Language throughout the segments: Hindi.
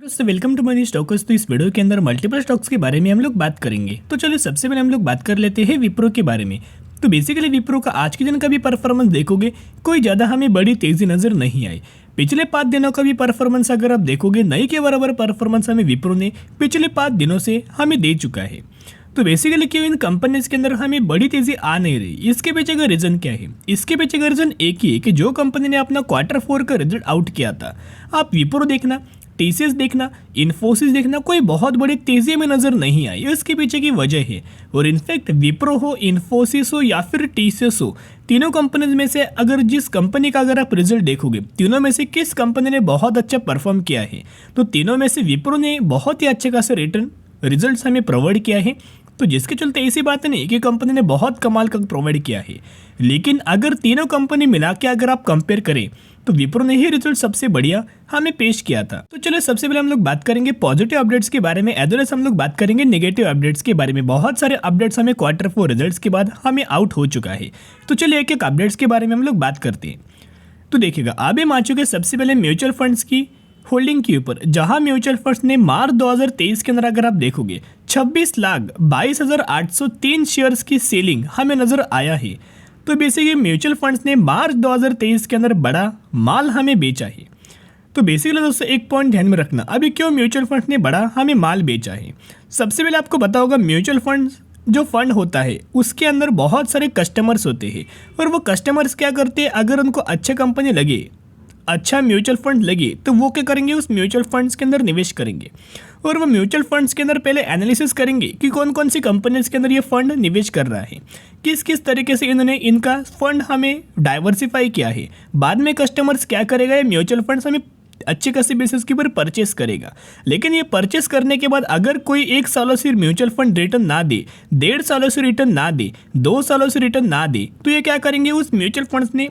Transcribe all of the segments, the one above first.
दोस्तों वेलकम टू मनी स्टॉक्स। तो इस वीडियो के अंदर मल्टीपल स्टॉक्स के बारे में हम लोग बात करेंगे। तो चलिए सबसे पहले हम लोग बात कर लेते हैं विप्रो के बारे में। तो बेसिकली विप्रो का आज के दिन का भी परफॉर्मेंस देखोगे कोई ज़्यादा हमें बड़ी तेज़ी नज़र नहीं आई। पिछले 5 दिनों का भी परफॉर्मेंस अगर आप देखोगे नहीं के बराबर परफॉर्मेंस हमें विप्रो ने पिछले 5 दिनों से हमें दे चुका है। तो बेसिकली क्यों इन कंपनीज के अंदर हमें बड़ी तेज़ी आ नहीं रही, इसके पीछे का रीज़न क्या है? इसके पीछे का रीज़न एक ही है कि जो कंपनी ने अपना Q4 का रिजल्ट आउट किया था, आप विप्रो देखना, टीसीएस देखना, इन्फोसिस देखना, कोई बहुत बड़ी तेज़ी में नज़र नहीं आई। इसके पीछे की वजह है, और इनफैक्ट विप्रो हो, इन्फोसिस हो या फिर टीसीएस हो, तीनों कंपनीज में से अगर जिस कंपनी का अगर आप रिजल्ट देखोगे, तीनों में से किस कंपनी ने बहुत अच्छा परफॉर्म किया है, तो तीनों में से विप्रो ने बहुत ही अच्छे खासे रिजल्ट्स हमें प्रोवाइड किया है। तो जिसके चलते ऐसी बात नहीं कि कंपनी ने बहुत कमाल का प्रोवाइड किया है, लेकिन अगर तीनों कंपनी मिला के अगर आप कंपेयर करें तो विप्रो ने ही रिजल्ट सबसे बढ़िया हमें पेश किया था। तो चलिए सबसे पहले हम लोग बात करेंगे पॉजिटिव अपडेट्स के बारे में, एज हम लोग बात करेंगे नेगेटिव अपडेट्स के बारे में। बहुत सारे अपडेट्स हमें Q4 रिजल्ट्स के बाद हमें आउट हो चुका है। तो चलिए एक एक अपडेट्स के बारे में हम लोग बात करते हैं। तो देखिएगा अभी हम आ चुके सबसे पहले म्यूचुअल फंड्स की होल्डिंग के ऊपर, जहां म्यूचुअल फंड्स ने मार्च 2023 के अंदर अगर आप देखोगे 26,22,803 शेयर्स की सेलिंग हमें नजर आया है। तो बेसिकली म्यूचुअल फंड्स ने मार्च 2023 के अंदर बड़ा माल हमें बेचा है। तो बेसिकली दोस्तों एक पॉइंट ध्यान में रखना, अभी क्यों म्यूचुअल फंड्स ने बड़ा हमें माल बेचा है। सबसे पहले आपको पता होगा म्यूचुअल फंड्स जो फंड होता है उसके अंदर बहुत सारे कस्टमर्स होते हैं, और वो कस्टमर्स क्या करते हैं, अगर उनको अच्छा कंपनी लगे, अच्छा म्यूचुअल फंड लगे, तो वो क्या करेंगे, उस म्यूचुअल फंड्स के अंदर निवेश करेंगे। और वो म्यूचुअल फंड्स के अंदर पहले एनालिसिस करेंगे कि कौन कौन सी कंपनीज के अंदर ये फंड निवेश कर रहा है, किस किस तरीके से इन्होंने इनका फंड हमें डाइवर्सिफाई किया है। बाद में कस्टमर्स क्या करेगा, ये म्यूचुअल फंड्स हमें अच्छे खासी बेसिस के ऊपर परचेस करेगा। लेकिन ये परचेस करने के बाद अगर कोई 1 सालों से म्यूचुअल फंड रिटर्न ना दे, 1.5 सालों से रिटर्न ना दे, 2 सालों से रिटर्न ना दे, तो ये क्या करेंगे, उस म्यूचुअल फंड्स ने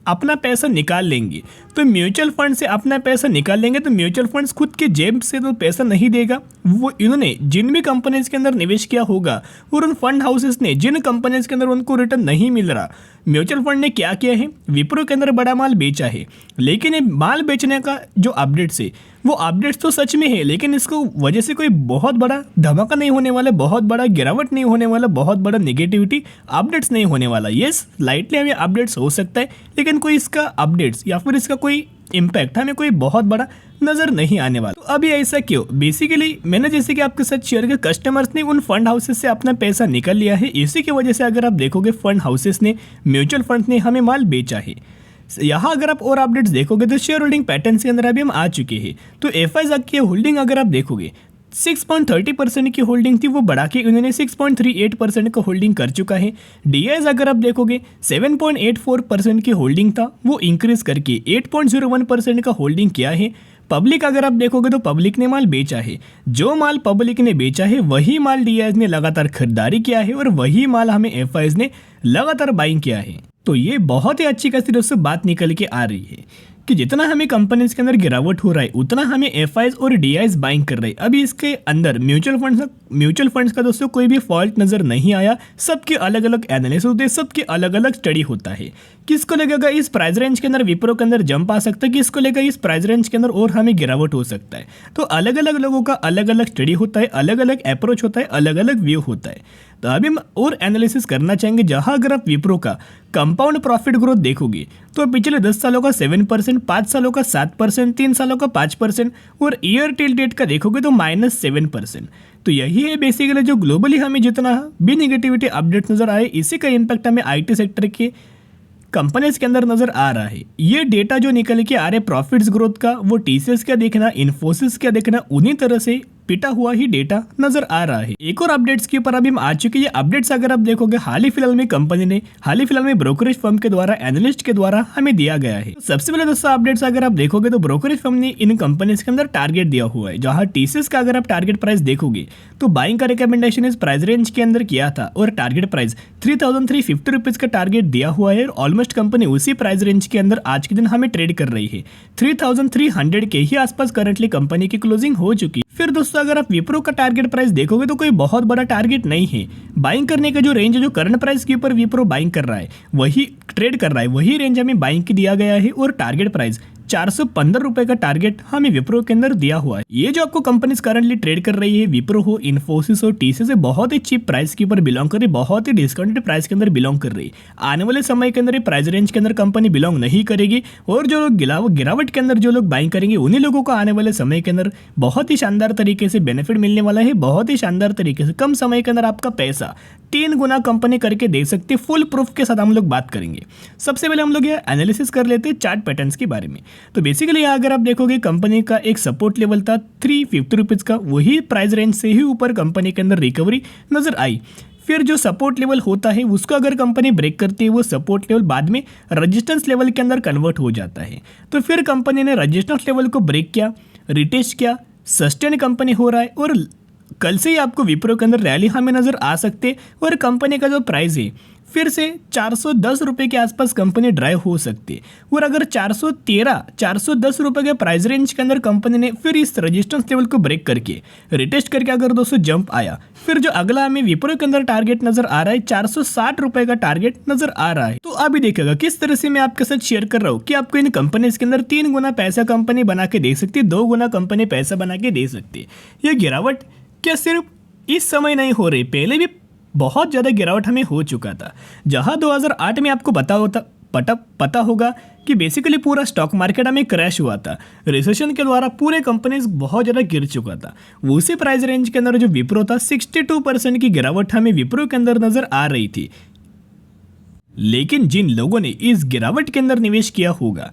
अपना पैसा निकाल लेंगे। तो म्यूचुअल फंड से अपना पैसा निकाल लेंगे तो म्यूचुअल फंड्स खुद के जेब से तो पैसा नहीं देगा, वो इन्होंने जिन भी कंपनीज के अंदर निवेश किया होगा और उन फंड हाउसेस ने जिन कंपनीज के अंदर उनको रिटर्न नहीं मिल रहा, म्यूचुअल फंड ने क्या किया है, विप्रो के अंदर बड़ा माल बेचा है। लेकिन ये माल बेचने का जो अपडेट्स है वो अपडेट्स तो सच में है, लेकिन इसको वजह से कोई बहुत बड़ा धमाका नहीं होने वाला, बहुत बड़ा गिरावट नहीं होने वाला, बहुत बड़ा नेगेटिविटी अपडेट्स नहीं होने वाला। येस लाइटली हमें अपडेट्स हो सकता है, लेकिन कोई इसका अपडेट्स या फिर इसका कोई इम्पैक्ट हमें कोई बहुत बड़ा नजर नहीं आने वाला। तो अभी ऐसा क्यों? बेसिकली मैंने जैसे कि आपके साथ शेयर किया, कस्टमर्स ने उन फंड हाउसेस से अपना पैसा निकाल लिया है। इसी की वजह से अगर आप देखोगे फंड हाउसेस ने, म्यूचुअल फंड ने हमें माल बेचा है। यहाँ अगर आप और अपडेट्स देखोगे तो शेयर होल्डिंग पैटर्न के अंदर अभी हम आ चुके हैं। तो एफआईज की होल्डिंग अगर आप देखोगे 6.30% की होल्डिंग थी, वो बढ़ा के उन्होंने 6.38% का होल्डिंग कर चुका है। डीआईएस अगर आप देखोगे 7.84% की होल्डिंग था, वो इंक्रीज करके 8.01% का होल्डिंग किया है। पब्लिक अगर आप देखोगे तो पब्लिक ने माल बेचा है। जो माल पब्लिक ने बेचा है वही माल डीआईएस ने लगातार खरीदारी किया है, और वही माल हमें एफआईज ने लगातार बाइंग किया है। तो ये बहुत ही अच्छी खासी दोस्तों बात निकल के आ रही है कि जितना हमें कंपनीज के अंदर गिरावट हो रहा है उतना हमें एफआईज और डीआईएस बाइंग कर रहे हैं। अभी इसके अंदर म्यूचुअल फंड्स का दोस्तों कोई भी फॉल्ट नजर नहीं आया। सबके अलग अलग एनालिसिस होते हैं, सबके अलग अलग स्टडी होता है। किसको लगेगा इस प्राइस रेंज के अंदर विप्रो के अंदर जंप आ सकता है, किसको लगेगा इस प्राइस रेंज के अंदर और हमें गिरावट हो सकता है। तो अलग अलग लोगों का अलग अलग स्टडी होता है, अलग अलग अप्रोच होता है, अलग अलग व्यू होता है। तो अभी हम और एनालिसिस करना चाहेंगे, जहां अगर आप विप्रो का कंपाउंड प्रॉफिट ग्रोथ देखोगे तो पिछले 10 सालों का 7%, 5 सालों का 7%, 3 सालों का 5%, और ईयर टिल डेट का देखोगे तो -7%। तो यही है बेसिकली जो ग्लोबली हमें जितना भी नेगेटिविटी अपडेट नजर आए, इसी का इम्पैक्ट हमें आईटी सेक्टर के कंपनीज के अंदर नजर आ रहा है। ये डेटा जो निकल के आ रहे प्रॉफिट्स ग्रोथ का, वो टीसीएस क्या देखना, इन्फोसिस क्या देखना, उन्हीं तरह से पिटा हुआ ही डेटा नजर आ रहा है। एक और अपडेट्स के ऊपर अभी हम आ चुके हैं। ये अपडेट्स अगर आप देखोगे हाल ही फिलहाल में कंपनी ने हाल ही फिलहाल में ब्रोकरेज फर्म के द्वारा, एनालिस्ट के द्वारा हमें दिया गया है। सबसे पहले दोस्तों अपडेट्स अगर आप देखोगे तो ब्रोकरेज फर्म ने इन कंपनीज के अंदर टारगेट दिया हुआ है, जहां टीसीएस का अगर आप टारगेट प्राइस देखोगे तो बाइंग का रिकमेंडेशन इस प्राइस रेंज के अंदर किया था, और टारगेट प्राइस 3,350 रुपीज का टारगेट दिया हुआ है। और ऑलमोस्ट कंपनी उसी प्राइस रेंज के अंदर आज के दिन हमें ट्रेड कर रही है। 3,300 के ही आसपास करंटली कंपनी की क्लोजिंग हो चुकी है। फिर दोस्तों अगर आप विप्रो का टारगेट प्राइस देखोगे तो कोई बहुत बड़ा टारगेट नहीं है। बाइंग करने का जो रेंज है, जो करंट प्राइस के ऊपर विप्रो बाइंग कर रहा है, वही ट्रेड कर रहा है, वही रेंज हमें बाइंग की दिया गया है। और टारगेट प्राइस 415 रुपए का टारगेट हमें विप्रो के अंदर दिया हुआ है। ये जो आपको कंपनीज करंटली ट्रेड कर रही है, विप्रो हो, इन्फोसिस हो, टीसीएस, बहुत ही चीप प्राइस के ऊपर बिलोंग कर रही है, बहुत ही डिस्काउंटेड प्राइस के अंदर बिलोंग कर रही है। आने वाले समय के अंदर ये प्राइस रेंज के अंदर कंपनी बिलोंग नहीं करेगी और जो लोग गिरावट के अंदर जो लोग बाइंग करेंगे उन्हीं लोगों को आने वाले समय के अंदर बहुत ही शानदार तरीके से बेनिफिट मिलने वाला है। बहुत ही शानदार तरीके से कम समय के अंदर आपका पैसा 3 गुना कंपनी करके दे सकती है। फुल प्रूफ के साथ हम लोग बात करेंगे। सबसे पहले हम लोग ये एनालिसिस कर लेते हैं चार्ट पैटर्न्स के बारे में। तो बेसिकली अगर आप देखोगे कंपनी का एक सपोर्ट लेवल था 350 रुपीज़ का, वही प्राइस रेंज से ही ऊपर कंपनी के अंदर रिकवरी नजर आई। फिर जो सपोर्ट लेवल होता है उसको अगर कंपनी ब्रेक करती है, वो सपोर्ट लेवल बाद में रेजिस्टेंस लेवल के अंदर कन्वर्ट हो जाता है। तो फिर कंपनी ने रेजिस्टेंस लेवल को ब्रेक किया, रिटेस्ट किया, सस्टेन कंपनी हो रहा है और कल से ही आपको विप्रो के अंदर रैली हमें नजर आ सकते और कंपनी का जो प्राइस है फिर से 410 रुपये के आसपास कंपनी ड्राइव हो सकती है। और अगर 410 रुपये के प्राइस रेंज के अंदर कंपनी ने फिर इस रेजिस्टेंस लेवल को ब्रेक करके रिटेस्ट करके अगर दोस्तों जंप आया, फिर जो अगला हमें विप्रो के अंदर टारगेट नजर आ रहा है 460 रुपये का टारगेट नजर आ रहा है। तो अभी देखिएगा किस तरह से मैं आपके साथ शेयर कर रहा हूँ कि आपको इन कंपनीज के अंदर 3 गुना पैसा कंपनी बना के दे सकती है, 2 गुना कंपनी पैसा बना के दे सकती है। ये गिरावट क्या सिर्फ इस समय नहीं हो रही, पहले भी बहुत ज़्यादा गिरावट हमें हो चुका था। जहां 2008 में आपको पता होगा कि बेसिकली पूरा स्टॉक मार्केट हमें क्रैश हुआ था, रिसेशन के द्वारा पूरे कंपनीज बहुत ज़्यादा गिर चुका था। उसी प्राइस रेंज के अंदर जो विप्रो था 62% की गिरावट हमें विप्रो के अंदर नजर आ रही थी। लेकिन जिन लोगों ने इस गिरावट के अंदर निवेश किया होगा,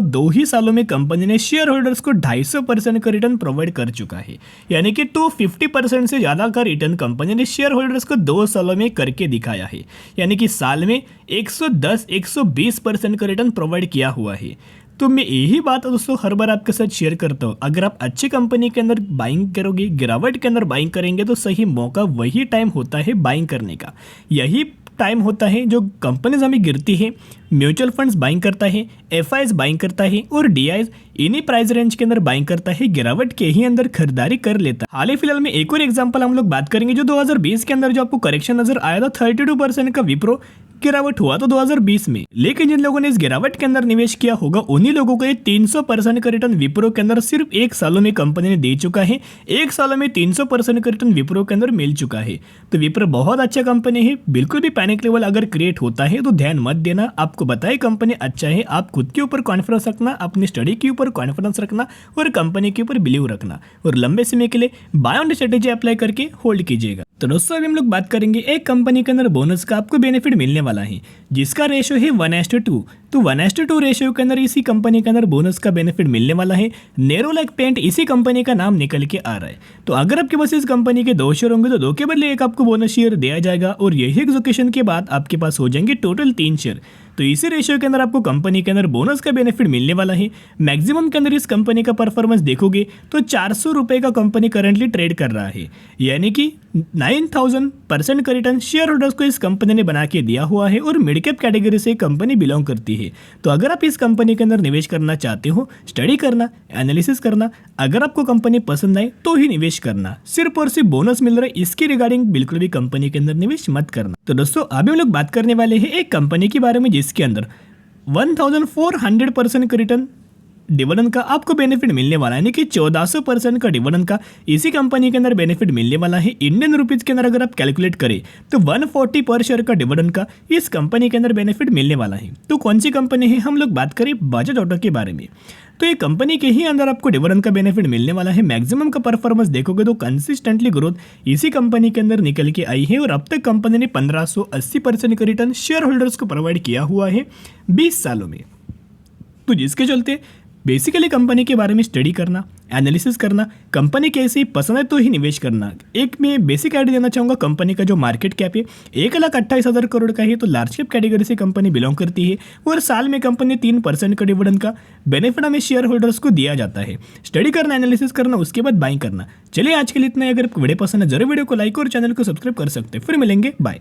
2 ही सालों में कंपनी ने शेयर होल्डर्स को 250% का रिटर्न प्रोवाइड कर चुका है। यानी कि 250% से ज़्यादा का रिटर्न कंपनी ने शेयर होल्डर्स को 2 सालों में करके दिखाया है। यानी कि साल में 110-120% का रिटर्न प्रोवाइड किया हुआ है। तो मैं यही बात दोस्तों हर बार आपके साथ शेयर करता हूँ, अगर आप अच्छी कंपनी के अंदर बाइंग करोगे, गिरावट के अंदर बाइंग करेंगे तो सही मौका वही टाइम होता है बाइंग करने का। यही टाइम होता है जो कंपनीज हमें गिरती है, म्यूचुअल फंड्स बाइंग करता है, एफआईज बाइंग करता है और डीआईज इन्हीं प्राइस रेंज के अंदर बाइंग करता है, गिरावट के ही अंदर खरीदारी कर लेता है। हाल ही फिलहाल में एक और एग्जांपल हम लोग बात करेंगे जो 2020 के अंदर जो आपको करेक्शन नजर आया था, 32% का विप्रो गिरावट हुआ तो 2020 में। लेकिन जिन लोगों ने इस गिरावट के अंदर निवेश किया होगा उन्हीं लोगों को 300% का रिटर्न विप्रो के अंदर सिर्फ 1 सालों में कंपनी ने दे चुका है। 1 सालों में 300% का रिटर्न विप्रो के अंदर मिल चुका है। तो विप्रो बहुत अच्छा कंपनी है। बिल्कुल भी पैनिक लेवल अगर क्रिएट होता है तो ध्यान मत देना। आपको बताए कंपनी अच्छा है, आप खुद के ऊपर कॉन्फिडेंस रखना, अपनी स्टडी के ऊपर कॉन्फिडेंस रखना और कंपनी के ऊपर बिलीव रखना और लंबे समय के लिए बाय ऑन स्ट्रेटेजी अप्लाई करके होल्ड कीजिएगा। तो दोस्तों अभी हम लोग बात करेंगे एक कंपनी के अंदर बोनस का आपको बेनिफिट मिलने वाला है जिसका रेशियो है 1:2। तो 1:2 रेशियो के अंदर इसी कंपनी के अंदर बोनस का बेनिफिट मिलने वाला है। नेरोलैक पेंट इसी कंपनी का नाम निकल के आ रहा है। तो अगर आपके पास इस कंपनी के 2 शेयर होंगे तो 2 के बदले 1 आपको बोनस शेयर दिया जाएगा और यही एग्जीक्यूशन के बाद आपके पास हो जाएंगे टोटल 3 शेयर। तो इसी रेशियो के अंदर आपको कंपनी के अंदर बोनस का बेनिफिट मिलने वाला है। मैक्सिमम के अंदर इस कंपनी का परफॉर्मेंस देखोगे तो 400 रुपये का कंपनी करंटली ट्रेड कर रहा है। यानी कि 9000% का रिटर्न शेयर होल्डर्स को इस कंपनी ने बना के दिया हुआ है और मिड कैप कैटेगरी से कंपनी बिलोंग करती है। तो अगर आप इस कंपनी के अंदर निवेश करना चाहते हो, स्टडी करना, एनालिसिस करना, अगर आपको कंपनी पसंद आए तो ही निवेश करना। सिर्फ और सिर्फ बोनस मिल रहा है इसके रिगार्डिंग बिल्कुल भी कंपनी के अंदर निवेश मत करना। तो दोस्तों अभी हम लोग बात करने वाले हैं एक कंपनी के बारे में जिसके अंदर 1400% का रिटर्न डिविडेंड का आपको बेनिफिट मिलने वाला है। यानी कि 1400% का डिविडेंड का इसी कंपनी के अंदर बेनिफिट मिलने वाला है। इंडियन रुपीज के अंदर अगर आप कैलकुलेट करें तो 140 पर शेयर का डिविडेंड का इस कंपनी के अंदर बेनिफिट मिलने वाला है। तो कौन सी कंपनी है, हम लोग बात करें बजाज ऑटो के बारे में। तो ये कंपनी के ही अंदर आपको डिविडेंड का बेनिफिट मिलने वाला है। मैक्सिमम का परफॉर्मेंस देखोगे तो कंसिस्टेंटली ग्रोथ इसी कंपनी के अंदर निकल के आई है और अब तक कंपनी ने 1580% का रिटर्न शेयर होल्डर्स को प्रोवाइड किया हुआ है 20 सालों में। तो जिसके चलते बेसिकली कंपनी के बारे में स्टडी करना, एनालिसिस करना, कंपनी कैसी पसंद है तो ही निवेश करना। एक मैं बेसिक आइडिया देना चाहूँगा, कंपनी का जो मार्केट कैप है 1,28,000 करोड़ का है। तो लार्ज कैप कैटेगरी से कंपनी बिलोंग करती है और साल में कंपनी 3% का डिविडेंड का बेनिफिट हमें शेयर होल्डर्स को दिया जाता है। स्टडी करना, एनालिसिस करना, उसके बाद बाइंग करना। चलिए आज के लिए इतना ही। अगर वीडियो पसंद है जरूर वीडियो को लाइक और चैनल को सब्सक्राइब कर सकते हैं। फिर मिलेंगे, बाय।